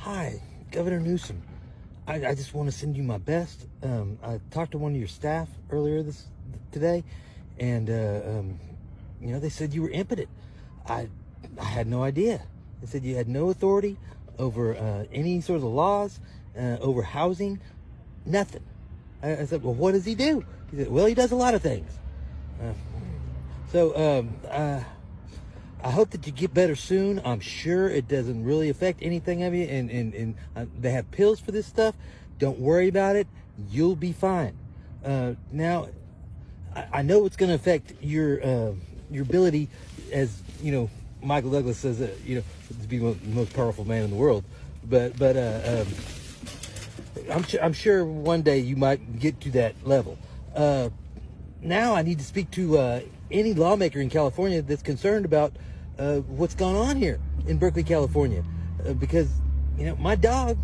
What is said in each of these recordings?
Hi, Governor Newsom. I just want to send you my best. I talked to one of your staff earlier today, and they said you were impotent. I had no idea. They said you had no authority over any sort of laws, over housing, nothing. I said, well, what does he do? He said, well, he does a lot of things. I hope that you get better soon. I'm sure it doesn't really affect anything of you, and they have pills for this stuff. Don't worry about it. You'll be fine. Now, I know it's going to affect your ability, as you know, Michael Douglas says, to be the most powerful man in the world. But I'm sure one day you might get to that level. Now I need to speak to any lawmaker in California that's concerned about what's going on here in Berkeley, California, because my dog,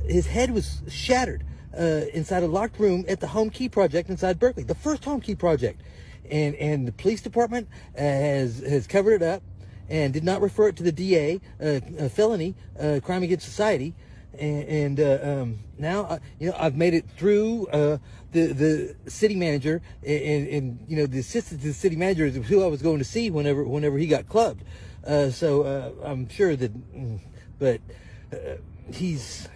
his head was shattered inside a locked room at the Home Key Project inside Berkeley, the first Home Key Project, and the police department has covered it up and did not refer it to the DA, a felony, crime against society. And now, I've made it through the city manager, and the assistant to the city manager is who I was going to see whenever he got clubbed. So I'm sure that, but he's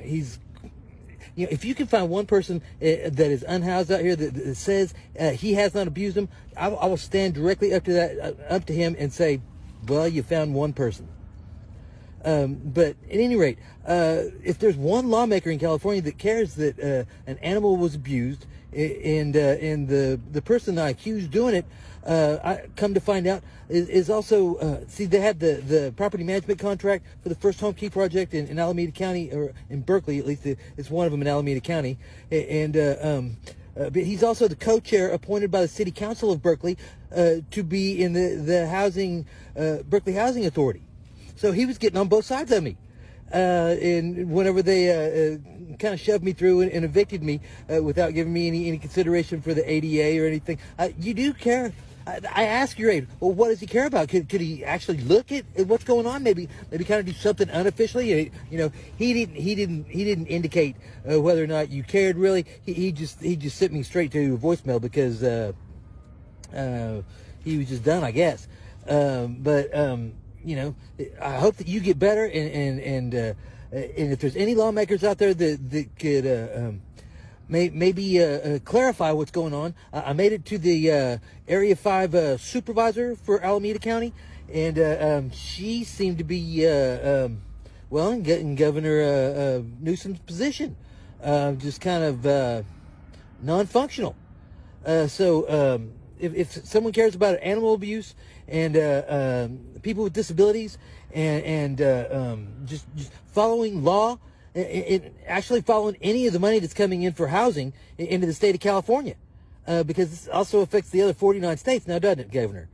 if you can find one person that is unhoused out here that says he has not abused him, I will stand directly up to him and say, well, you found one person. But at any rate, if there's one lawmaker in California that cares that an animal was abused, and the person I accused doing it, I come to find out is also they had the property management contract for the first Home Key Project in Alameda County, or in Berkeley, at least it's one of them in Alameda County, but he's also the co-chair appointed by the City Council of Berkeley to be in the housing Berkeley Housing Authority. So he was getting on both sides of me. And whenever they kind of shoved me through and evicted me without giving me any consideration for the ADA or anything, you do care. I ask your aide, well, what does he care about? Could he actually look at what's going on? Maybe kind of do something unofficially. He didn't indicate whether or not you cared really. He just sent me straight to voicemail because he was just done, I guess. I hope that you get better, and if there's any lawmakers out there that could maybe clarify what's going on. I made it to the Area 5 supervisor for Alameda County, and she seemed to be in Governor Newsom's position, just kind of non-functional. So if someone cares about animal abuse and people with disabilities and just following law, and actually following any of the money that's coming in for housing into the state of California, because this also affects the other 49 states now, doesn't it, Governor?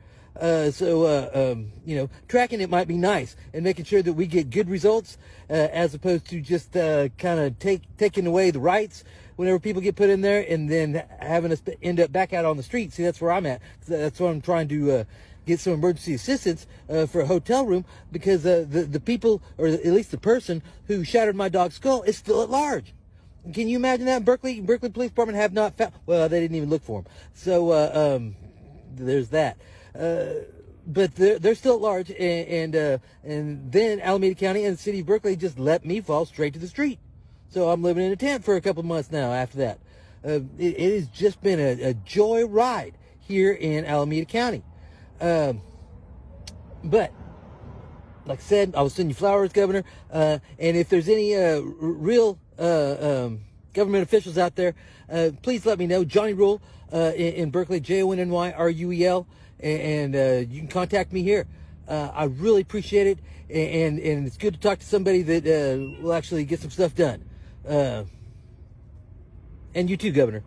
Tracking it might be nice, and making sure that we get good results, as opposed to just kind of taking away the rights whenever people get put in there, and then having us end up back out on the street. See, that's where I'm at. That's why I'm trying to get some emergency assistance for a hotel room, because the people, or at least the person who shattered my dog's skull, is still at large. Can you imagine that? Berkeley Police Department have not found, well, they didn't even look for him. So there's that. But they're still at large, and then Alameda County and the city of Berkeley just let me fall straight to the street. So I'm living in a tent for a couple of months now after that. It has just been a joy ride here in Alameda County. But like I said, I will send you flowers, Governor. And if there's any real government officials out there, please let me know. Johnny Rule in Berkeley, JONNYRUEL, and you can contact me here. I really appreciate it, and it's good to talk to somebody that will actually get some stuff done. And you too, Governor.